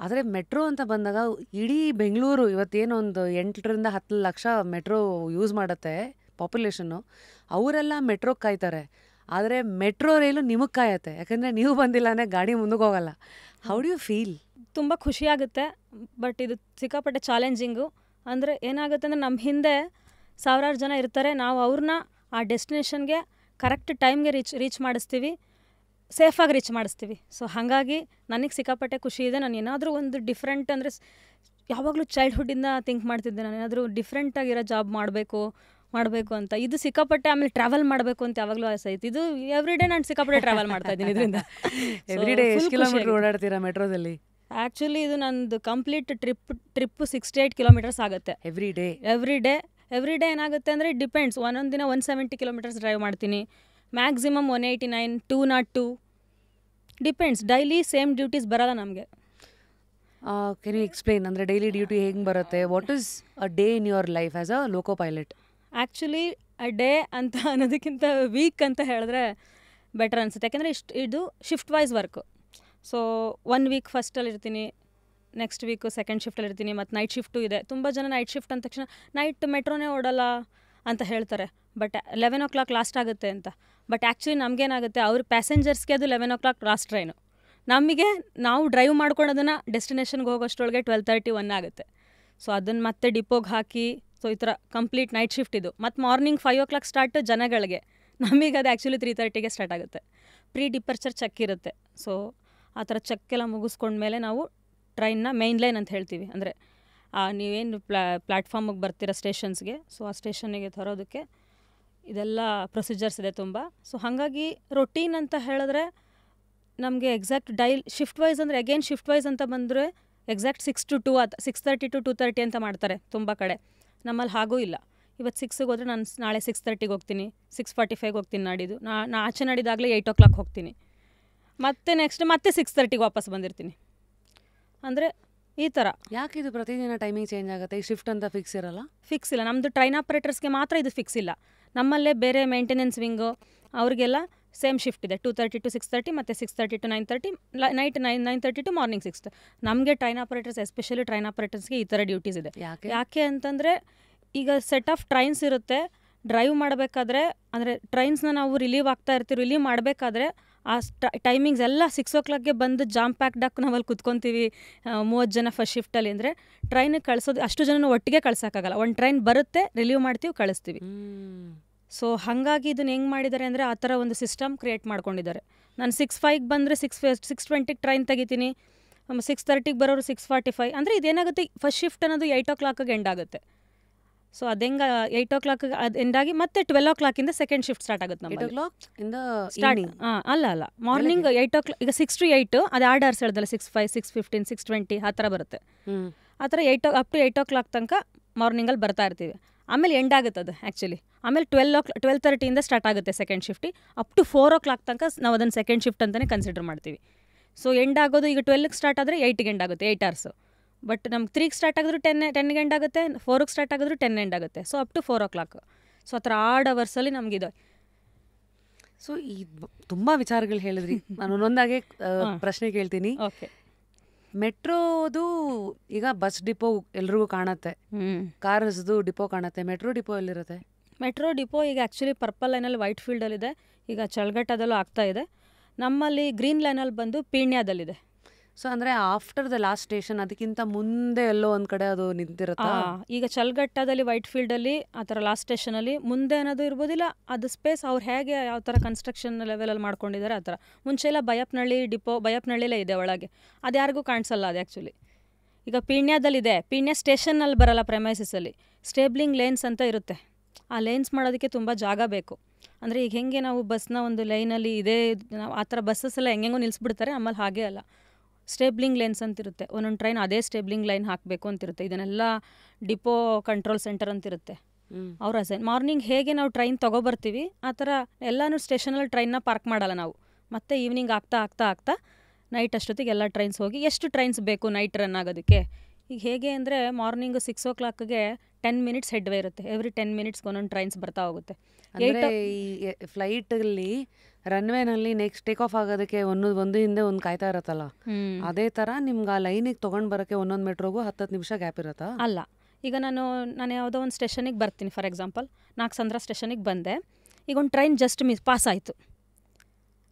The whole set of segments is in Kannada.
ಆದರೆ ಮೆಟ್ರೋ ಅಂತ ಬಂದಾಗ ಇಡೀ ಬೆಂಗಳೂರು ಇವತ್ತೇನು ಒಂದು 8ರಿಂದ 10 ಲಕ್ಷ ಮೆಟ್ರೋ ಯೂಸ್ ಮಾಡುತ್ತೆ ಪಾಪ್ಯುಲೇಷನ್ನು, ಅವರೆಲ್ಲ ಮೆಟ್ರೋಗೆ ಕಾಯ್ತಾರೆ. ಆದರೆ ಮೆಟ್ರೋ ರೈಲು ನಿಮಗೆ ಕಾಯತ್ತೆ, ಯಾಕಂದರೆ ನೀವು ಬಂದಿಲ್ಲ ಅಂದರೆ ಗಾಡಿ ಮುಂದಕ್ಕೆ ಹೋಗಲ್ಲ. How do you feel? ತುಂಬ ಖುಷಿಯಾಗುತ್ತೆ, ಬಟ್ ಇದು ಸಿಕ್ಕಾಪಟ್ಟೆ ಚಾಲೆಂಜಿಂಗು. ಅಂದರೆ ಏನಾಗುತ್ತೆ ಅಂದರೆ ನಮ್ಮ ಹಿಂದೆ ಸಾವಿರಾರು ಜನ ಇರ್ತಾರೆ, ನಾವು ಅವ್ರನ್ನ ಆ ಡೆಸ್ಟಿನೇಷನ್ಗೆ ಕರೆಕ್ಟ್ ಟೈಮ್ಗೆ ರೀಚ್ ಮಾಡಿಸ್ತೀವಿ, ಸೇಫಾಗಿ ರೀಚ್ ಮಾಡಿಸ್ತೀವಿ. ಸೊ ಹಾಗಾಗಿ ನನಗೆ ಸಿಕ್ಕಾಪಟ್ಟೆ ಖುಷಿ ಇದೆ. ನಾನು ಏನಾದರೂ ಒಂದು ಡಿಫ್ರೆಂಟ್ ಅಂದರೆ ಯಾವಾಗಲೂ ಚೈಲ್ಡ್ಹುಡ್ಡಿಂದ ಥಿಂಕ್ ಮಾಡ್ತಿದ್ದೆ, ನಾನು ಏನಾದರೂ ಡಿಫ್ರೆಂಟಾಗಿರೋ ಜಾಬ್ ಮಾಡಬೇಕು ಅಂತ. ಇದು ಸಿಕ್ಕಾಪಟ್ಟೆ ಆಮೇಲೆ ಟ್ರಾವೆಲ್ ಮಾಡಬೇಕು ಅಂತ ಯಾವಾಗಲೂ ಆಸೆ ಐತಿ. ಇದು ಎವ್ರಿ ಡೇ ನಾನು ಸಿಕ್ಕಾಪಟ್ಟೆ ಟ್ರಾವೆಲ್ ಮಾಡ್ತಾ ಇದ್ದೀನಿ ಇದರಿಂದ. ಎವ್ರಿ ಡೇ ಎಷ್ಟು ಕಿಲೋಮೀಟರ್ ಓಡಾಡ್ತೀರಾ ಮೆಟ್ರೋದಲ್ಲಿ? ಆ್ಯಕ್ಚುಲಿ ಇದು ನಂದು ಕಂಪ್ಲೀಟ್ ಟ್ರಿಪ್ಪು 68 ಕಿಲೋಮೀಟರ್ಸ್ ಆಗುತ್ತೆ ಎವ್ರಿ ಡೇ. ಏನಾಗುತ್ತೆ ಅಂದರೆ ಡಿಪೆಂಡ್ಸ್, ಒಂದೊಂದು ದಿನ 170 ಕಿಲೋಮೀಟರ್ಸ್ ಡ್ರೈವ್ ಮಾಡ್ತೀನಿ, maximum 189, 202 depends. Daily same duties ಬರಲ್ಲ ನಮಗೆ. ಕೆನ್ ಯು ಎಕ್ಸ್ಪ್ಲೈನ್, ಅಂದರೆ ಡೈಲಿ ಡ್ಯೂಟಿ ಹೆಂಗೆ ಬರುತ್ತೆ? What is a day in your life as a loco pilot? Actually a day ಅಂತ ಅನ್ನೋದಕ್ಕಿಂತ ವೀಕ್ ಅಂತ ಹೇಳಿದ್ರೆ ಬೆಟರ್ ಅನಿಸುತ್ತೆ. ಯಾಕೆಂದರೆ ಇದು shift wise work. So 1 week ಫಸ್ಟಲ್ಲಿ ಇರ್ತೀನಿ, ನೆಕ್ಸ್ಟ್ ವೀಕು ಸೆಕೆಂಡ್ ಶಿಫ್ಟಲ್ಲಿ ಇರ್ತೀನಿ, ಮತ್ತು ನೈಟ್ ಶಿಫ್ಟು ಇದೆ. ತುಂಬ ಜನ ನೈಟ್ ಶಿಫ್ಟ್ ಅಂದ ತಕ್ಷಣ ನೈಟ್ ಮೆಟ್ರೋನೇ ಓಡಲ್ಲ ಅಂತ ಹೇಳ್ತಾರೆ, ಬಟ್ 11 o'clock ಲಾಸ್ಟ್ ಆಗುತ್ತೆ ಅಂತ. ಬಟ್ ಆ್ಯಕ್ಚುಲಿ ನಮಗೇನಾಗುತ್ತೆ, ಅವ್ರ ಪ್ಯಾಸೆಂಜರ್ಸ್ಗೆ ಅದು 11 o'clock ಲಾಸ್ಟ್ ಟ್ರೈನು. ನಮಗೆ ನಾವು ಡ್ರೈವ್ ಮಾಡ್ಕೊಳೋದನ್ನು ಡೆಸ್ಟಿನೇಷನ್ಗೆ ಹೋಗೋಷ್ಟರೊಳಗೆ 12:30, 1 ಆಗುತ್ತೆ. ಸೊ ಅದನ್ನು ಮತ್ತೆ ಡಿಪೋಗೆ ಹಾಕಿ, ಸೊ ಈ ಥರ ಕಂಪ್ಲೀಟ್ ನೈಟ್ ಶಿಫ್ಟ್ ಇದು. ಮತ್ತು ಮಾರ್ನಿಂಗ್ 5 o'clock ಸ್ಟಾರ್ಟು ಜನಗಳಿಗೆ, ನಮಗೆ ಅದು ಆ್ಯಕ್ಚುಲಿ 3:30ಗೆ ಸ್ಟಾರ್ಟ್ ಆಗುತ್ತೆ. ಪ್ರೀ ಡಿಪರ್ಚರ್ ಚೆಕ್ ಇರುತ್ತೆ. ಸೊ ಆ ಥರ ಚೆಕ್ಕೆಲ್ಲ ಮುಗಿಸ್ಕೊಂಡ್ಮೇಲೆ ನಾವು ಟ್ರೈನ್ನ ಮೇನ್ ಲೈನ್ ಅಂತ ಹೇಳ್ತೀವಿ, ಅಂದರೆ ನೀವೇನು ಪ್ಲ್ಯಾಟ್ಫಾರ್ಮಿಗೆ ಬರ್ತೀರ ಸ್ಟೇಷನ್ಸ್ಗೆ, ಸೊ ಆ ಸ್ಟೇಷನ್ನಿಗೆ ತರೋದಕ್ಕೆ ಇದೆಲ್ಲ ಪ್ರೊಸೀಜರ್ಸ್ ಇದೆ ತುಂಬ. ಸೊ ಹಾಗಾಗಿ ರೊಟೀನ್ ಅಂತ ಹೇಳಿದ್ರೆ ನಮಗೆ ಎಕ್ಸಾಕ್ಟ್ ಶಿಫ್ಟ್ ವೈಸ್ ಅಂದರೆ ಅಗೇನ್ ಶಿಫ್ಟ್ ವೈಸ್ ಅಂತ ಬಂದರೆ ಎಕ್ಸಾಕ್ಟ್ 6 to 2 6:30 to 2:30 ಅಂತ ಮಾಡ್ತಾರೆ ತುಂಬ ಕಡೆ. ನಮ್ಮಲ್ಲಿ ಹಾಗೂ ಇಲ್ಲ. ಇವತ್ತು 6ಗೆ ಹೋದರೆ ನಾನು ನಾಳೆ 6:30ಗೆ ಹೋಗ್ತೀನಿ, 6:45ಗೆ ಹೋಗ್ತೀನಿ. ನಾಡಿದ್ದು ಆಚೆ ನಾಡಿದಾಗಲೇ 8 o'clock ಹೋಗ್ತೀನಿ, ಮತ್ತೆ ನೆಕ್ಸ್ಟ್ ಮತ್ತೆ 6:30ಗೆ ವಾಪಸ್ ಬಂದಿರ್ತೀನಿ. ಅಂದರೆ ಈ ಥರ. ಯಾಕೆ ಇದು ಪ್ರತಿದಿನ ಟೈಮಿಂಗ್ ಚೇಂಜ್ ಆಗುತ್ತೆ? ಈ ಶಿಫ್ಟ್ ಅಂತ ಫಿಕ್ಸ್ ಇರಲ್ಲ? ಫಿಕ್ಸ್ ಇಲ್ಲ. ನಮ್ಮದು ಟ್ರೈನ್ ಆಪ್ರೇಟರ್ಸ್ಗೆ ಮಾತ್ರ ಇದು ಫಿಕ್ಸ್ ಇಲ್ಲ. ನಮ್ಮಲ್ಲೇ ಬೇರೆ ಮೇಂಟೆನೆನ್ಸ್ ವಿಂಗು ಅವ್ರಿಗೆಲ್ಲ ಸೇಮ್ ಶಿಫ್ಟ್ ಇದೆ, 2:30 to 6:30 ಮತ್ತು 6:30 to 9:30, ನೈಟ್ 9:30 to ಮಾರ್ನಿಂಗ್ 6. ನಮಗೆ ಟ್ರೈನ್ ಆಪ್ರೇಟರ್ಸ್, ಎಸ್ಪೆಷಲಿ ಟ್ರೈನ್ ಆಪ್ರೇಟರ್ಸ್ಗೆ ಈ ಥರ ಡ್ಯೂಟೀಸ್ ಇದೆ. ಯಾಕೆ ಅಂತಂದರೆ ಈಗ ಸೆಟ್ ಆಫ್ ಟ್ರೈನ್ಸ್ ಇರುತ್ತೆ, ಡ್ರೈವ್ ಮಾಡಬೇಕಾದ್ರೆ ಅಂದರೆ ಟ್ರೈನ್ಸ್ನ ನಾವು ರಿಲೀವ್ ಮಾಡಬೇಕಾದ್ರೆ ಆ ಟೈಮಿಂಗ್ಸ್ ಎಲ್ಲ 6 o'clockಗೆ ಬಂದು ಜಾಮ್ ಪ್ಯಾಕ್ಡಾಕ್ ನಾವಲ್ಲಿ ಕುತ್ಕೊತೀವಿ 30 ಜನ ಫಸ್ಟ್ ಶಿಫ್ಟಲ್ಲಿ. ಅಂದರೆ ಟ್ರೈನಿಗೆ ಕಳಿಸೋದು ಅಷ್ಟು ಜನನ ಒಟ್ಟಿಗೆ ಕಳ್ಸೋಕ್ಕಾಗಲ್ಲ. ಒಂದು ಟ್ರೈನ್ ಬರುತ್ತೆ, ರಿಲೀವ್ ಮಾಡ್ತೀವಿ, ಕಳಿಸ್ತೀವಿ. ಸೊ ಹಾಗಾಗಿ ಇದನ್ನು ಹೆಂಗೆ ಮಾಡಿದ್ದಾರೆ ಅಂದರೆ ಆ ಥರ ಒಂದು ಸಿಸ್ಟಮ್ ಕ್ರಿಯೇಟ್ ಮಾಡ್ಕೊಂಡಿದ್ದಾರೆ. ನಾನು 6:05ಗೆ ಬಂದರೆ 6:20ಗೆ ಟ್ರೈನ್ ತೆಗಿತೀನಿ, 6:30ಗೆ ಬರೋರು 6:45. ಅಂದರೆ ಇದೇನಾಗುತ್ತೆ, ಫಸ್ಟ್ ಶಿಫ್ಟ್ ಅನ್ನೋದು 8 o'clockಗೆ ಎಂಡ್ ಆಗುತ್ತೆ. ಸೊ ಅದು ಹೆಂಗೆ 8 o'clock ಅದು ಎಂಡಾಗಿ ಮತ್ತೆ 12 o'clockಯಿಂದ ಸೆಕೆಂಡ್ ಶಿಫ್ಟ್ ಸ್ಟಾರ್ಟ್ ಆಗುತ್ತೆ ನಮ್ಮ 8 o'clock ಸ್ಟಾರ್ಟ್. ಅಲ್ಲ ಮಾರ್ನಿಂಗ್ 8 o'clock. ಈಗ 6 to 8 ಅದು 2 hours ಹೇಳ್ದಲ್ಲ, 6:05, 6:15, 6:20 ಆ ಥರ ಬರುತ್ತೆ. ಆ ಥರ ಅಪ್ ಟು 8 o'clock ತನಕ ಮಾರ್ನಿಂಗಲ್ಲಿ ಬರ್ತಾ ಇರ್ತೀವಿ. ಆಮೇಲೆ ಎಂಡ್ ಆಗುತ್ತೆ ಅದು ಆ್ಯಕ್ಚುಲಿ. ಆಮೇಲೆ 12:30ಇಂದ ಸ್ಟಾರ್ಟ್ ಆಗುತ್ತೆ ಸೆಕೆಂಡ್ ಶಿಫ್ಟಿ. ಅಪ್ ಟು 4 o'clock ತನಕ ನಾವು ಅದನ್ನು ಸೆಕೆಂಡ್ ಶಿಫ್ಟ್ ಅಂತಲೇ ಕನ್ಸಿಡರ್ ಮಾಡ್ತೀವಿ. ಸೊ ಎಂಡ್ ಆಗೋದು ಈಗ 12ಗೆ ಸ್ಟಾರ್ಟ್ ಆದರೆ 8ಗೆ ಎಂಡ್ ಆಗುತ್ತೆ, 8 hours. ಬಟ್ ನಮ್ಗೆ 3ಗೆ ಸ್ಟಾರ್ಟ್ ಆಗಿದ್ರು 10ಗೆ ಎಂಡ್ ಆಗುತ್ತೆ, 4ಗೆ ಸ್ಟಾರ್ಟ್ ಆಗಿದ್ರು 10 ಎಂಡ್ ಆಗುತ್ತೆ. So up to 4 o'clock. So ಆ ಥರ 8 hours ನಮಗಿದೆ. ಸೊ ಈ ತುಂಬ ವಿಚಾರಗಳು ಹೇಳಿದ್ರಿ. ನಾನು ಒಂದೊಂದಾಗೆ ಪ್ರಶ್ನೆ ಕೇಳ್ತೀನಿ. ಓಕೆ. ಮೆಟ್ರೋದು ಈಗ ಬಸ್ ಡಿಪೋ ಎಲ್ರಿಗೂ ಕಾಣತ್ತೆ, ಕಾರ್ಸ್ದು ಡಿಪೋ ಕಾಣತ್ತೆ. ಮೆಟ್ರೋ ಡಿಪೋ ಎಲ್ಲಿರುತ್ತೆ? ಮೆಟ್ರೋ ಡಿಪೋ ಈಗ ಆ್ಯಕ್ಚುಲಿ ಪರ್ಪಲ್ ಲೈನಲ್ಲಿ ವೈಟ್ ಫೀಲ್ಡಲ್ಲಿದೆ, ಈಗ ಚಳ್ಗಟ್ಟದಲ್ಲೂ ಆಗ್ತಾ ಇದೆ. ನಮ್ಮಲ್ಲಿ ಗ್ರೀನ್ ಲೈನಲ್ಲಿ ಬಂದು ಪೀಣ್ಯದಲ್ಲಿದೆ. ಸೊ ಅಂದರೆ ಆಫ್ಟರ್ ದ ಲಾಸ್ಟ್ ಸ್ಟೇಷನ್, ಅದಕ್ಕಿಂತ ಮುಂದೆ ಎಲ್ಲೋ ಒಂದು ಕಡೆ ಅದು ನಿಂತಿರುತ್ತಾ? ಈಗ ಚಳ್ಗಟ್ಟದಲ್ಲಿ ವೈಟ್ ಫೀಲ್ಡಲ್ಲಿ ಆ ಥರ ಲಾಸ್ಟ್ ಸ್ಟೇಷನಲ್ಲಿ ಮುಂದೆ ಅನ್ನೋದು ಇರ್ಬೋದಿಲ್ಲ. ಅದು ಸ್ಪೇಸ್ ಅವ್ರು ಹೇಗೆ ಯಾವ ಥರ ಕನ್ಸ್ಟ್ರಕ್ಷನ್ ಲೆವೆಲಲ್ಲಿ ಮಾಡ್ಕೊಂಡಿದ್ದಾರೆ ಆ ಥರ. ಮುಂಚೆ ಎಲ್ಲ ಬೈಯಪ್ಪನಹಳ್ಳಿ ಡಿಪೋ, ಬೈಯಪ್ಪನಹಳ್ಳಿಲೇ ಇದೆ ಒಳಗೆ, ಅದು ಯಾರಿಗೂ ಕಾಣಿಸಲ್ಲ ಅದು ಆ್ಯಕ್ಚುಲಿ. ಈಗ ಪೀಣ್ಯದಲ್ಲಿದೆ, ಪೀಣ್ಯ ಸ್ಟೇಷನ್ನಲ್ಲಿ ಬರಲ್ಲ, ಪ್ರೆಮೈಸಸಲ್ಲಿ ಸ್ಟೇಬ್ಲಿಂಗ್ ಲೇನ್ಸ್ ಅಂತ ಇರುತ್ತೆ. ಆ ಲೇನ್ಸ್ ಮಾಡೋದಕ್ಕೆ ತುಂಬ ಜಾಗ ಬೇಕು. ಅಂದರೆ ಈಗ ಹೆಂಗೆ ನಾವು ಬಸ್ನ ಒಂದು ಲೈನಲ್ಲಿ ಇದೆ, ನಾವು ಆ ಥರ ಬಸ್ಸಸ್ ಎಲ್ಲ ಹೆಂಗೆಂಗೋ ನಿಲ್ಲಿಸ್ಬಿಡ್ತಾರೆ, ಆಮೇಲೆ ಹಾಗೆ ಅಲ್ಲ, ಸ್ಟೇಬ್ಲಿಂಗ್ ಲೇನ್ಸ್ ಅಂತಿರುತ್ತೆ. ಒಂದೊಂದು ಟ್ರೈನ್ ಅದೇ ಸ್ಟೇಬ್ಲಿಂಗ್ ಲೈನ್ ಹಾಕಬೇಕು ಅಂತಿರುತ್ತೆ. ಇದನ್ನೆಲ್ಲ ಡಿಪೋ ಕಂಟ್ರೋಲ್ ಸೆಂಟರ್ ಅಂತಿರುತ್ತೆ. ಅವ್ರ ಅಸೈನ್ ಮಾರ್ನಿಂಗ್ ಹೇಗೆ ನಾವು ಟ್ರೈನ್ ತೊಗೊಬರ್ತೀವಿ ಆ ಥರ ಎಲ್ಲನೂ ಸ್ಟೇಷನಲ್ಲಿ ಟ್ರೈನ್ನ ಪಾರ್ಕ್ ಮಾಡಲ್ಲ ನಾವು. ಮತ್ತು ಈವ್ನಿಂಗ್ ಆಗ್ತಾ ನೈಟ್ ಅಷ್ಟೊತ್ತಿಗೆ ಎಲ್ಲ ಟ್ರೈನ್ಸ್ ಹೋಗಿ ಎಷ್ಟು ಟ್ರೈನ್ಸ್ ಬೇಕು ನೈಟ್ ರನ್ ಆಗೋದಕ್ಕೆ, ಈಗ ಹೇಗೆ ಅಂದರೆ ಮಾರ್ನಿಂಗ್ 6 o'clockಗೆ 10 minutes ಹೆಡ್ವೇ ಇರುತ್ತೆ. ಎವ್ರಿ 10 minutesಗೆ ಒಂದೊಂದು ಟ್ರೈನ್ಸ್ ಬರ್ತಾ ಹೋಗುತ್ತೆ. ಅಂದರೆ ಈ ಫ್ಲೈಟಲ್ಲಿ ರನ್ವೇನಲ್ಲಿ ನೆಕ್ಸ್ಟ್ ಟೇಕ್ ಆಫ್ ಆಗೋದಕ್ಕೆ ಒಂದು ಹಿಂದೆ ಒಂದು ಕಾಯ್ತಾ ಇರತ್ತಲ್ಲ, ಅದೇ ಥರ ನಿಮ್ಗೆ ಆ ಲೈನಿಗೆ ತೊಗೊಂಡು ಬರೋಕ್ಕೆ ಒಂದೊಂದು ಮೆಟ್ರೋಗೂ 10 ನಿಮಿಷ ಗ್ಯಾಪ್ ಇರುತ್ತಾ? ಅಲ್ಲ, ಈಗ ನಾನು ಯಾವುದೋ ಒಂದು ಸ್ಟೇಷನಿಗೆ ಬರ್ತೀನಿ. ಫಾರ್ ಎಕ್ಸಾಂಪಲ್ ನಾಗಸಂದ್ರ ಸ್ಟೇಷನಿಗೆ ಬಂದೆ, ಈಗ ಒಂದು ಟ್ರೈನ್ ಜಸ್ಟ್ ಪಾಸ್ ಆಯಿತು.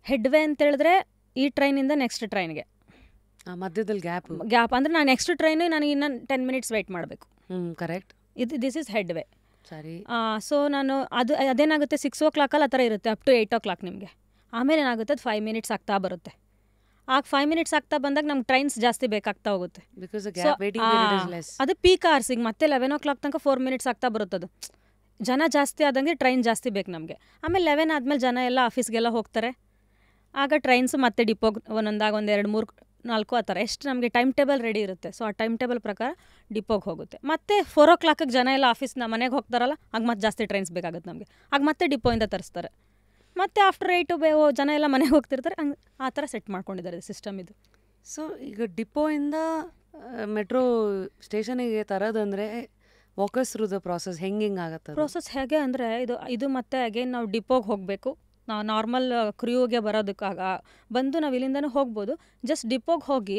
ಹೆಡ್ವೇ ಅಂತೇಳಿದ್ರೆ ಈ ಟ್ರೈನಿಂದ ನೆಕ್ಸ್ಟ್ ಟ್ರೈನ್ಗೆ ಮಧ್ಯದಲ್ಲಿ ಗ್ಯಾಪ್ ಅಂದರೆ ನಾನು ನೆಕ್ಸ್ಟ್ ಟ್ರೈನು ನನಗೆ ಇನ್ನೂ 10 minutes ವೆಯ್ಟ್ ಮಾಡಬೇಕು. ಕರೆಕ್ಟ್. This is headway. ಸರಿ. ಸೊ ನಾನು ಅದೇನಾಗುತ್ತೆ 6 o'clock ಆ ಥರ ಇರುತ್ತೆ ಅಪ್ ಟು 8 o'clock ನಿಮಗೆ. ಆಮೇಲೆ ಏನಾಗುತ್ತೆ ಅದು 5 minutes ಆಗ್ತಾ ಬರುತ್ತೆ. ಆಗ 5 minutes ಆಗ್ತಾ ಬಂದಾಗ ನಮ್ಗೆ ಟ್ರೈನ್ಸ್ ಜಾಸ್ತಿ ಬೇಕಾಗ್ತಾ ಹೋಗುತ್ತೆ. ಅದು ಪೀಕ್ ಅವರ್ಸಿಗೆ ಮತ್ತೆ 11 o'clock ತನಕ 4 minutes ಆಗ್ತಾ ಬರುತ್ತದು. ಜನ ಜಾಸ್ತಿ ಆದಂಗೆ ಟ್ರೈನ್ ಜಾಸ್ತಿ ಬೇಕು ನಮಗೆ. ಆಮೇಲೆ 11 ಆದಮೇಲೆ ಜನ ಎಲ್ಲ ಆಫೀಸ್ಗೆಲ್ಲ ಹೋಗ್ತಾರೆ. ಆಗ ಟ್ರೈನ್ಸ್ ಮತ್ತೆ ಡಿಪೋಗೆ ಒಂದೊಂದಾಗ 1 2 3 4 ಆ ಥರ ಎಷ್ಟು ನಮಗೆ ಟೈಮ್ ಟೇಬಲ್ ರೆಡಿ ಇರುತ್ತೆ. ಸೊ ಆ ಟೈಮ್ ಟೇಬಲ್ ಪ್ರಕಾರ ಡಿಪೋಗೆ ಹೋಗುತ್ತೆ. ಮತ್ತೆ 4 o'clockಗೆ ಜನ ಎಲ್ಲ ಆಫೀಸ್ನ ಮನೆಗೆ ಹೋಗ್ತಾರಲ್ಲ, ಆಗ ಮತ್ತೆ ಜಾಸ್ತಿ ಟ್ರೈನ್ಸ್ ಬೇಕಾಗುತ್ತೆ ನಮಗೆ. ಆಗ ಮತ್ತೆ ಡಿಪೋಯಿಂದ ತರಿಸ್ತಾರೆ. ಮತ್ತೆ ಆಫ್ಟರ್ 8 ಜನ ಎಲ್ಲ ಮನೆಗೆ ಹೋಗ್ತಿರ್ತಾರೆ. ಹಂಗೆ ಆ ಥರ ಸೆಟ್ ಮಾಡ್ಕೊಂಡಿದ್ದಾರೆ ಸಿಸ್ಟಮ್ ಇದು. ಸೊ ಈಗ ಡಿಪೋಯಿಂದ ಮೆಟ್ರೋ ಸ್ಟೇಷನಿಗೆ ತರೋದಂದರೆ ವಾಕಸ್ ಥ್ರೂ ದ ಪ್ರಾಸೆಸ್ ಹೆಂಗೆ ಆಗುತ್ತೆ? ಪ್ರೋಸೆಸ್ ಹೇಗೆ ಅಂದರೆ ಇದು ಮತ್ತೆ ಅಗೇನ್ ನಾವು ಡಿಪೋಗೆ ಹೋಗಬೇಕು. ನಾವು ನಾರ್ಮಲ್ ಕ್ರ್ಯೂಗೆ ಬರೋದಕ್ಕಾಗ ಬಂದು ನಾವು ಇಲ್ಲಿಂದನೂ ಹೋಗ್ಬೋದು. ಜಸ್ಟ್ ಡಿಪೋಗೆ ಹೋಗಿ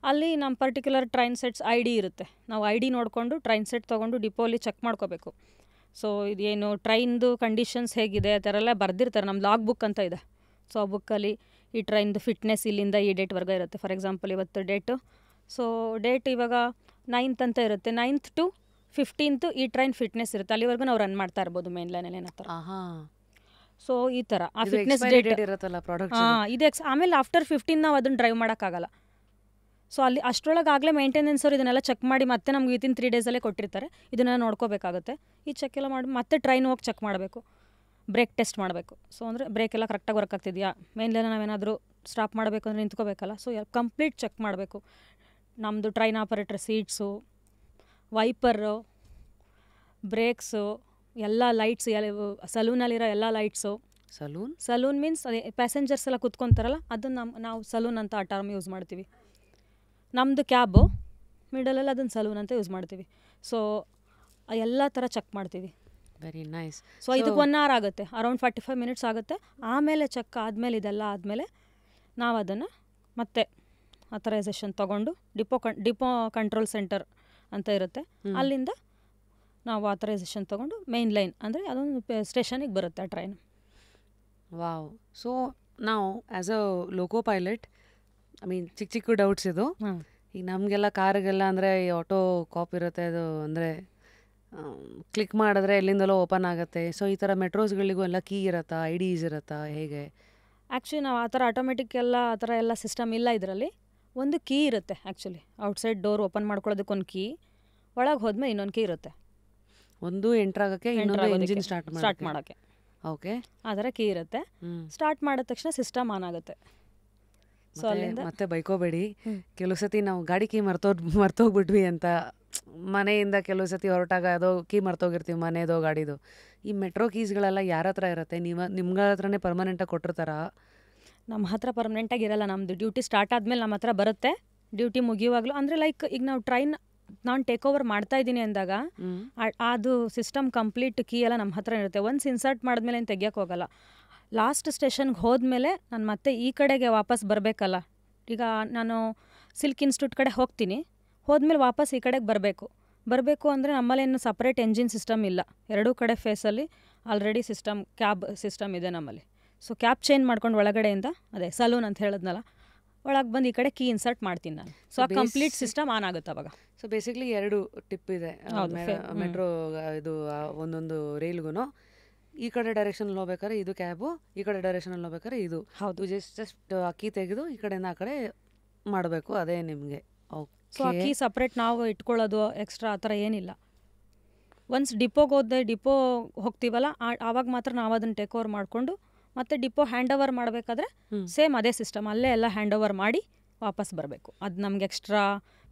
ಅಲ್ಲಿ ನಮ್ಮ ಪರ್ಟಿಕ್ಯುಲರ್ ಟ್ರೈನ್ ಸೆಟ್ಸ್ ID ಇರುತ್ತೆ. ನಾವು ID ನೋಡಿಕೊಂಡು ಟ್ರೈನ್ ಸೆಟ್ ತೊಗೊಂಡು ಡಿಪೋಲಿ ಚೆಕ್ ಮಾಡ್ಕೋಬೇಕು. ಸೊ ಇದೇನು ಟ್ರೈನ್ದು ಕಂಡೀಷನ್ಸ್ ಹೇಗಿದೆ ಆ ಥರ ಎಲ್ಲ ಬರೆದಿರ್ತಾರೆ. ನಮ್ಮ ಲಾಗ್ ಬುಕ್ ಅಂತ ಇದೆ. ಸೊ ಆ ಬುಕ್ಕಲ್ಲಿ ಈ ಟ್ರೈನ್ದು ಫಿಟ್ನೆಸ್ ಇಲ್ಲಿಂದ ಈ ಡೇಟ್ವರೆಗೆ ಇರುತ್ತೆ. ಫಾರ್ ಎಕ್ಸಾಂಪಲ್ ಇವತ್ತು ಡೇಟು. ಸೊ ಡೇಟ್ ಇವಾಗ 9th ಅಂತ ಇರುತ್ತೆ. 9th to 15th ಈ ಟ್ರೈನ್ ಫಿಟ್ನೆಸ್ ಇರುತ್ತೆ. ಅಲ್ಲಿವರೆಗೂ ನಾವು ರನ್ ಮಾಡ್ತಾ ಇರ್ಬೋದು ಮೇನ್ ಲೈನಲ್ಲಿ ಏನತ್ತರ. ಸೊ ಈ ಥರ ಆ ಫಿಟ್ನೆಸ್ ಡೇಟ್ ಇರುತ್ತಲ್ಲ ಪ್ರಾಡಕ್ಟ್. ಇದೆ. ಆಮೇಲೆ ಆಫ್ಟರ್ 15 ನಾವು ಅದನ್ನು ಡ್ರೈವ್ ಮಾಡೋಕ್ಕಾಗಲ್ಲ. ಸೊ ಅಲ್ಲಿ ಅಷ್ಟರೊಳಗಾಗಲೇ ಮೇಂಟೆನೆನ್ಸ್ ಅವ್ರು ಇದನ್ನೆಲ್ಲ ಚೆಕ್ ಮಾಡಿ ಮತ್ತೆ ನಮ್ಗೆ ವಿತಿನ್ 3 days ಕೊಟ್ಟಿರ್ತಾರೆ. ಇದನ್ನೆಲ್ಲ ನೋಡ್ಕೋಬೇಕಾಗುತ್ತೆ. ಈ ಚೆಕ್ ಎಲ್ಲ ಮಾಡಿ ಮತ್ತೆ ಟ್ರೈನ್ ಹೋಗಿ ಚೆಕ್ ಮಾಡಬೇಕು. ಬ್ರೇಕ್ ಟೆಸ್ಟ್ ಮಾಡಬೇಕು. ಸೊ ಅಂದರೆ ಬ್ರೇಕ್ ಎಲ್ಲ ಕರೆಕ್ಟಾಗಿ ವರ್ಕ್ ಆಗ್ತಿದೆಯಾ, ಮೇನ್ಲೈನ ನಾವೇನಾದರೂ ಸ್ಟಾಪ್ ಮಾಡಬೇಕು ಅಂದರೆ ನಿಂತ್ಕೋಬೇಕಲ್ಲ. ಸೊ ಕಂಪ್ಲೀಟ್ ಚೆಕ್ ಮಾಡಬೇಕು. ನಮ್ಮದು train operator seats, wiper, brakes, ಎಲ್ಲ ಲೈಟ್ಸ್, ಸಲೂನಲ್ಲಿರೋ ಎಲ್ಲ ಲೈಟ್ಸು. ಸಲೂನ್ ಮೀನ್ಸ್ ಅದೇ ಪ್ಯಾಸೆಂಜರ್ಸ್ ಎಲ್ಲ ಕುತ್ಕೊತಾರಲ್ಲ, ಅದನ್ನು ನಾವು ಸಲೂನ್ ಅಂತ ಆ ಟರ್ಮ್ ಯೂಸ್ ಮಾಡ್ತೀವಿ. ನಮ್ಮದು ಕ್ಯಾಬು ಮಿಡಲಲ್ಲಿ ಅದನ್ನು ಸಲೂನ್ ಅಂತ ಯೂಸ್ ಮಾಡ್ತೀವಿ. ಸೊ ಎಲ್ಲ ಥರ ಚೆಕ್ ಮಾಡ್ತೀವಿ. Very nice. ಸೊ ಇದಕ್ಕೆ 1 hour ಆಗುತ್ತೆ, ಅರೌಂಡ್ 45 minutes ಆಗುತ್ತೆ. ಆಮೇಲೆ ಚೆಕ್ ಆದಮೇಲೆ ಇದೆಲ್ಲ ಆದಮೇಲೆ ನಾವು ಅದನ್ನು ಮತ್ತೆ ಅಥರೈಸೇಷನ್ ತೊಗೊಂಡು ಡಿಪೋ ಕಂಟ್ರೋಲ್ ಸೆಂಟರ್ ಅಂತ ಇರುತ್ತೆ, ಅಲ್ಲಿಂದ ನಾವು ಅಥರೈಸೇಷನ್ ತೊಗೊಂಡು ಮೇನ್ ಲೈನ್ ಅಂದರೆ ಅದೊಂದು ಸ್ಟೇಷನಿಗೆ ಬರುತ್ತೆ ಆ ಟ್ರೈನ್. ವಾವ್. ಸೊ ನಾವು as a loco pilot, I mean ಚಿಕ್ಕ ಡೌಟ್ಸ್ ಇದು. ಈಗ ನಮಗೆಲ್ಲ ಕಾರಿಗೆಲ್ಲ ಅಂದರೆ ಈ ಆಟೋ ಕಾಪ್ ಇರುತ್ತೆ, ಅದು ಅಂದರೆ ಕ್ಲಿಕ್ ಮಾಡಿದ್ರೆ ಎಲ್ಲಿಂದಲೋ ಓಪನ್ ಆಗುತ್ತೆ. ಸೊ ಈ ಥರ ಮೆಟ್ರೋಸ್ಗಳಿಗೂ ಎಲ್ಲ ಕೀ ಇರುತ್ತಾ, IDs ಇರುತ್ತಾ, ಹೇಗೆ? ಆ್ಯಕ್ಚುಲಿ ನಾವು ಆ ಥರ ಆಟೋಮೆಟಿಕ್ ಎಲ್ಲ ಆ ಥರ ಎಲ್ಲ ಸಿಸ್ಟಮ್ ಇಲ್ಲ ಇದರಲ್ಲಿ. ಒಂದು ಕೀ ಇರುತ್ತೆ ಆ್ಯಕ್ಚುಲಿ. ಔಟ್ಸೈಡ್ ಡೋರ್ ಓಪನ್ ಮಾಡ್ಕೊಳ್ಳೋದಕ್ಕೊಂದು ಕೀ, ಒಳಗೆ ಹೋದ್ಮೇಲೆ ಇನ್ನೊಂದು ಕೀ ಇರುತ್ತೆ. ಒಂದು ಎಂಟ್ರಾಗಕ್ಕೆ, ಇನ್ನೊಂದು ಇಂಜಿನ್ ಸ್ಟಾರ್ಟ್ ಮಾಡೋಕ್ಕೆ. ಓಕೆ, ಆ ಥರ ಕೀ ಇರುತ್ತೆ. ಸ್ಟಾರ್ಟ್ ಮಾಡಿದ ತಕ್ಷಣ ಸಿಸ್ಟಮ್ ಆನ್ ಆಗುತ್ತೆ. ಸೊ ಅಲ್ಲಿಂದ ಮತ್ತೆ ಬೈಕೋಬೇಡಿ, ಕೆಲವು ಸತಿ ನಾವು ಗಾಡಿ ಕೀ ಮರ್ತೋಗ್ಬಿಟ್ವಿ ಅಂತ ಮನೆಯಿಂದ ಕೆಲವು ಸತಿ ಹೊರಟಾಗ ಅದೋ ಕೀ ಮರ್ತೋಗಿರ್ತೀವಿ, ಮನೆಯದೋ ಗಾಡಿದು. ಈ ಮೆಟ್ರೋ ಕೀಸ್ಗಳೆಲ್ಲ ಯಾರ ಹತ್ರ ಇರುತ್ತೆ? ನಿಮ್ಗಳ ಹತ್ರನೇ ಪರ್ಮನೆಂಟಾಗಿ ಕೊಟ್ಟಿರ್ತಾರ? ನಮ್ಮ ಹತ್ರ ಪರ್ಮನೆಂಟಾಗಿ ಇರಲ್ಲ. ನಮ್ಮದು ಡ್ಯೂಟಿ ಸ್ಟಾರ್ಟ್ ಆದಮೇಲೆ ನಮ್ಮ ಹತ್ರ ಬರುತ್ತೆ. ಡ್ಯೂಟಿ ಮುಗಿಯುವಾಗಲೂ ಅಂದರೆ ಲೈಕ್ ಈಗ ನಾವು ಟ್ರೈನ್ ನಾನು ಟೇಕ್ ಓವರ್ ಮಾಡ್ತಾ ಇದ್ದೀನಿ ಅಂದಾಗ ಅದು ಸಿಸ್ಟಮ್ ಕಂಪ್ಲೀಟ್ ಕೀ ಎಲ್ಲ ನಮ್ಮ ಹತ್ರ ಇರುತ್ತೆ. ಒನ್ಸ್ ಇನ್ಸರ್ಟ್ ಮಾಡಿದ್ಮೇಲೆ ಏನು ತೆಗಿಯೋಕ್ಕೆ ಹೋಗಲ್ಲ. ಲಾಸ್ಟ್ ಸ್ಟೇಷನ್ಗೆ ಹೋದ್ಮೇಲೆ ನಾನು ಮತ್ತೆ ಈ ಕಡೆಗೆ ವಾಪಸ್ ಬರಬೇಕಲ್ಲ. ಈಗ ನಾನು ಸಿಲ್ಕ್ ಇನ್ಸ್ಟಿಟ್ಯೂಟ್ ಕಡೆ ಹೋಗ್ತೀನಿ, ಹೋದ್ಮೇಲೆ ವಾಪಸ್ ಈ ಕಡೆಗೆ ಬರಬೇಕು ಅಂದರೆ ನಮ್ಮಲ್ಲೇನು ಸಪ್ರೇಟ್ ಎಂಜಿನ್ ಸಿಸ್ಟಮ್ ಇಲ್ಲ. ಎರಡೂ ಕಡೆ ಫೇಸಲ್ಲಿ ಆಲ್ರೆಡಿ ಕ್ಯಾಬ್ ಸಿಸ್ಟಮ್ ಇದೆ ನಮ್ಮಲ್ಲಿ. ಸೊ ಕ್ಯಾಬ್ ಚೇಂಜ್ ಮಾಡ್ಕೊಂಡು ಒಳಗಡೆಯಿಂದ ಅದೇ ಸಲೂನ್ ಅಂತ ಹೇಳಿದ್ನಲ್ಲ, ಒಳಗೆ ಬಂದು ಈ ಕಡೆ ಕೀ ಇನ್ಸರ್ಟ್ ಮಾಡ್ತೀನಿ ನಾನು. ಸೊ ಆ ಕಂಪ್ಲೀಟ್ ಸಿಸ್ಟಮ್ ಆನ್ ಆಗುತ್ತೆ ಅವಾಗ. ಸೊ ಬೇಸಿಕ್ಲಿ 2 ಟಿಪ್ ಇದೆ ಮೆಟ್ರೋ ಇದು ಒಂದೊಂದು ರೈಲ್ಗೂ. ಈ ಕಡೆ ಡೈರೆಕ್ಷನಲ್ಲಿ ಹೋಗ್ಬೇಕಾದ್ರೆ ಇದು ಕ್ಯಾಬು, ಈ ಕಡೆ ಡೈರೆಕ್ಷನಲ್ಲಿ ಹೋಗ್ಬೇಕಾದ್ರೆ ಇದು. ಹೌದು, ಜಸ್ಟ್ ಅಕ್ಕಿ ತೆಗೆದು ಈ ಕಡೆಯಿಂದ ಆ ಕಡೆ ಮಾಡಬೇಕು, ಅದೇ ನಿಮಗೆ. ಸೊ ಅಕ್ಕಿ ಸಪ್ರೇಟ್ ನಾವು ಇಟ್ಕೊಳ್ಳೋದು ಎಕ್ಸ್ಟ್ರಾ ಆ ಥರ ಏನಿಲ್ಲ. ಒನ್ಸ್ ಡಿಪೋ ಹೋಗ್ತೀವಲ್ಲ ಆವಾಗ ಮಾತ್ರ ನಾವು ಅದನ್ನು ಟೇಕ್ ಓವರ್ ಮಾಡಿಕೊಂಡು ಮತ್ತೆ ಡಿಪೋ ಹ್ಯಾಂಡ್ ಓವರ್ ಮಾಡಬೇಕಾದ್ರೆ ಸೇಮ್ ಅದೇ ಸಿಸ್ಟಮ್, ಅಲ್ಲೇ ಎಲ್ಲ ಹ್ಯಾಂಡ್ ಓವರ್ ಮಾಡಿ ವಾಪಸ್ ಬರಬೇಕು. ಅದು ನಮ್ಗೆ ಎಕ್ಸ್ಟ್ರಾ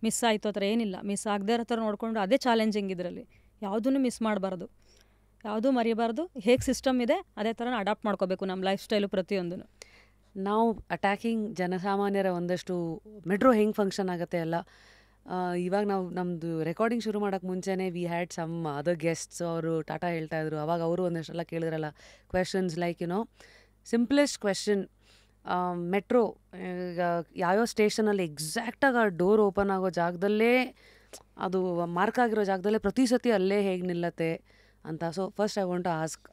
ಮಿಸ್ ಆಯಿತು ಆ ಥರ ಏನಿಲ್ಲ. ಮಿಸ್ ಆಗದೇ ಇರೋ ಥರ ನೋಡಿಕೊಂಡು ಅದೇ ಚಾಲೆಂಜಿಂಗ್ ಇದರಲ್ಲಿ. ಯಾವುದೂ ಮಿಸ್ ಮಾಡಬಾರ್ದು, ಯಾವುದೂ ಮರಿಬಾರ್ದು. ಹೇಗೆ ಸಿಸ್ಟಮ್ ಇದೆ ಅದೇ ಥರ ಅಡಾಪ್ಟ್ ಮಾಡ್ಕೋಬೇಕು ನಮ್ಮ ಲೈಫ್ ಸ್ಟೈಲು ಪ್ರತಿಯೊಂದೂ. ನಾವು ಅಟ್ಯಾಕಿಂಗ್ ಜನಸಾಮಾನ್ಯರ ಒಂದಷ್ಟು ಮೆಟ್ರೋ ಹೆಂಗೆ ಫಂಕ್ಷನ್ ಆಗುತ್ತೆ ಎಲ್ಲ ಇವಾಗ ನಾವು ನಮ್ಮದು ರೆಕಾರ್ಡಿಂಗ್ ಶುರು ಮಾಡೋಕ್ಕೆ ಮುಂಚೆನೇ we had some other guests. ಅವರು ಟಾಟಾ ಹೇಳ್ತಾಯಿದ್ರು. ಅವಾಗ ಅವರು ಒಂದಷ್ಟೆಲ್ಲ ಕೇಳಿದ್ರಲ್ಲ questions like simplest question, metro ಈಗ ಯಾವ್ಯಾವ ಸ್ಟೇಷನಲ್ಲಿ ಎಕ್ಸಾಕ್ಟಾಗಿ ಆ ಡೋರ್ ಓಪನ್ ಆಗೋ ಜಾಗದಲ್ಲೇ, ಅದು ಮಾರ್ಕ್ ಆಗಿರೋ ಜಾಗದಲ್ಲೇ ಪ್ರತಿ ಸತಿ ಅಲ್ಲೇ ಹೇಗೆ ನಿಲ್ಲತ್ತೆ ಅಂತ. So first I want to ask,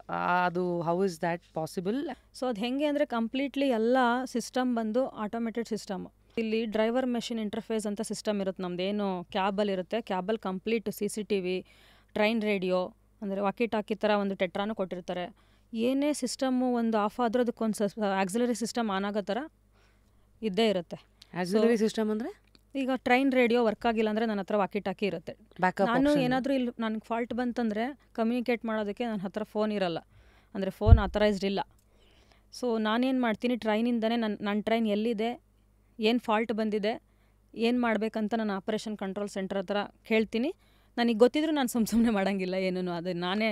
ಅದು how is that possible? So ಅದು ಹೆಂಗೆ ಅಂದರೆ ಕಂಪ್ಲೀಟ್ಲಿ ಎಲ್ಲ ಸಿಸ್ಟಮ್ ಬಂದು ಆಟೋಮೇಟೆಡ್ ಸಿಸ್ಟಮ್. ಇಲ್ಲಿ ಡ್ರೈವರ್ ಮೆಷಿನ್ ಇಂಟರ್ಫೇಸ್ ಅಂತ ಸಿಸ್ಟಮ್ ಇರುತ್ತೆ ನಮ್ದು. ಏನು ಕ್ಯಾಬಲ್ಲಿ ಇರುತ್ತೆ, ಕ್ಯಾಬಲ್ಲಿ ಕಂಪ್ಲೀಟ್ CCTV, ಟ್ರೈನ್ ರೇಡಿಯೋ, ಅಂದರೆ ವಾಕಿ ಟಾಕಿ ಥರ ಒಂದು ಟೆಟ್ರಾನು ಕೊಟ್ಟಿರ್ತಾರೆ. ಏನೇ ಸಿಸ್ಟಮ್ಮು ಒಂದು ಆಫ್ ಆದರೂ ಅದಕ್ಕೊಂದು ಆಕ್ಸಿಲರಿ ಸಿಸ್ಟಮ್ ಆನ್ ಆಗೋ ಥರ ಇದ್ದೇ ಇರುತ್ತೆ. ಆಕ್ಸಿಲರಿ ಸಿಸ್ಟಮ್ ಅಂದರೆ ಈಗ ಟ್ರೈನ್ ರೇಡಿಯೋ ವರ್ಕ್ ಆಗಿಲ್ಲ ಅಂದರೆ ನನ್ನ ಹತ್ರ ವಾಕಿ ಟಾಕಿ ಇರುತ್ತೆ. ಬ್ಯಾಕಪ್ ನಾನು ಏನಾದರೂ ಇಲ್ಲಿ ನನಗೆ ಫಾಲ್ಟ್ ಬಂತಂದರೆ ಕಮ್ಯುನಿಕೇಟ್ ಮಾಡೋದಕ್ಕೆ ನನ್ನ ಹತ್ರ ಫೋನ್ ಇರಲ್ಲ, ಅಂದರೆ ಫೋನ್ ಆಥರೈಸ್ಡ್ ಇಲ್ಲ. ಸೊ ನಾನೇನು ಮಾಡ್ತೀನಿ, ಟ್ರೈನಿಂದನೇ ನನ್ನ ಟ್ರೈನ್ ಎಲ್ಲಿದೆ, ಏನು ಫಾಲ್ಟ್ ಬಂದಿದೆ, ಏನು ಮಾಡಬೇಕಂತ ನಾನು ಆಪರೇಷನ್ ಕಂಟ್ರೋಲ್ ಸೆಂಟರ್ ಹತ್ರ ಕೇಳ್ತೀನಿ. ನನಗೆ ಗೊತ್ತಿದ್ರು ನಾನು ಸುಮ್ಮನೆ ಮಾಡೋಂಗಿಲ್ಲ ಏನೂ. ಅದು ನಾನೇ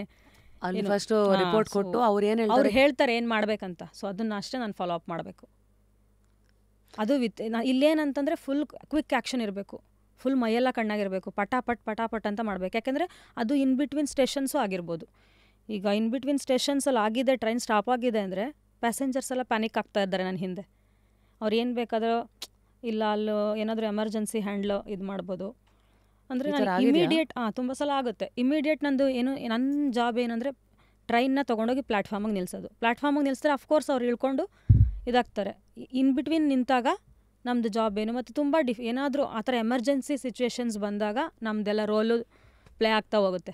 ಅಲ್ಲಿ ಫಸ್ಟ್ ರಿಪೋರ್ಟ್ ಕೊಟ್ಟು ಅವ್ರು ಏನು ಅವ್ರು ಹೇಳ್ತಾರೆ ಏನು ಮಾಡಬೇಕಂತ. ಸೊ ಅದನ್ನು ಅಷ್ಟೇ ನಾನು ಫಾಲೋ ಅಪ್ ಮಾಡಬೇಕು. ಅದು ಇಲ್ಲೇನಂತಂದರೆ ಫುಲ್ ಕ್ವಿಕ್ ಆ್ಯಕ್ಷನ್ ಇರಬೇಕು, ಫುಲ್ ಮೈಯೆಲ್ಲ ಕಣ್ಣಾಗಿರಬೇಕು, ಪಟಾಪಟ್ ಅಂತ ಮಾಡಬೇಕು. ಯಾಕೆಂದರೆ ಅದು ಇನ್ ಬಿಟ್ವೀನ್ ಸ್ಟೇಷನ್ಸು ಆಗಿರ್ಬೋದು. ಈಗ ಇನ್ ಬಿಟ್ವೀನ್ ಸ್ಟೇಷನ್ಸಲ್ಲಿ ಆಗಿದೆ, ಟ್ರೈನ್ ಸ್ಟಾಪ್ ಆಗಿದೆ ಅಂದರೆ ಪ್ಯಾಸೆಂಜರ್ಸ್ ಎಲ್ಲ ಪ್ಯಾನಿಕ್ ಆಗ್ತಾ ಇದ್ದಾರೆ ನನ್ನ ಹಿಂದೆ. ಅವ್ರು ಏನು ಬೇಕಾದರೂ ಇಲ್ಲ ಅಲ್ಲೂ ಏನಾದರೂ ಎಮರ್ಜೆನ್ಸಿ ಹ್ಯಾಂಡ್ಲು ಇದು ಮಾಡ್ಬೋದು. ಅಂದರೆ ನಾನು ಇಮಿಡಿಯೇಟ್ ತುಂಬ ಸಲ ಆಗುತ್ತೆ. ಇಮಿಡಿಯೇಟ್ ನನ್ನ ಜಾಬ್ ಏನಂದರೆ ಟ್ರೈನ್ನ ತೊಗೊಂಡೋಗಿ ಪ್ಲ್ಯಾಟ್ಫಾರ್ಮಿಗೆ ನಿಲ್ಲಿಸೋದು. ಪ್ಲ್ಯಾಟ್ಫಾರ್ಮಿಗೆ ನಿಲ್ಲಿಸಿದ್ರೆ ಅಫ್ಕೋರ್ಸ್ ಅವ್ರು ಇಳ್ಕೊಂಡು ಇದಾಗ್ತಾರೆ. ಇನ್ ಬಿಟ್ವೀನ್ ನಿಂತಾಗ ನಮ್ಮದು ಜಾಬ್ ಏನು, ಮತ್ತು ತುಂಬ ಏನಾದರೂ ಆ ಥರ ಎಮರ್ಜೆನ್ಸಿ ಸಿಚುವೇಶನ್ಸ್ ಬಂದಾಗ ನಮ್ಮದೆಲ್ಲ ರೋಲು ಪ್ಲೇ ಆಗ್ತಾ ಹೋಗುತ್ತೆ.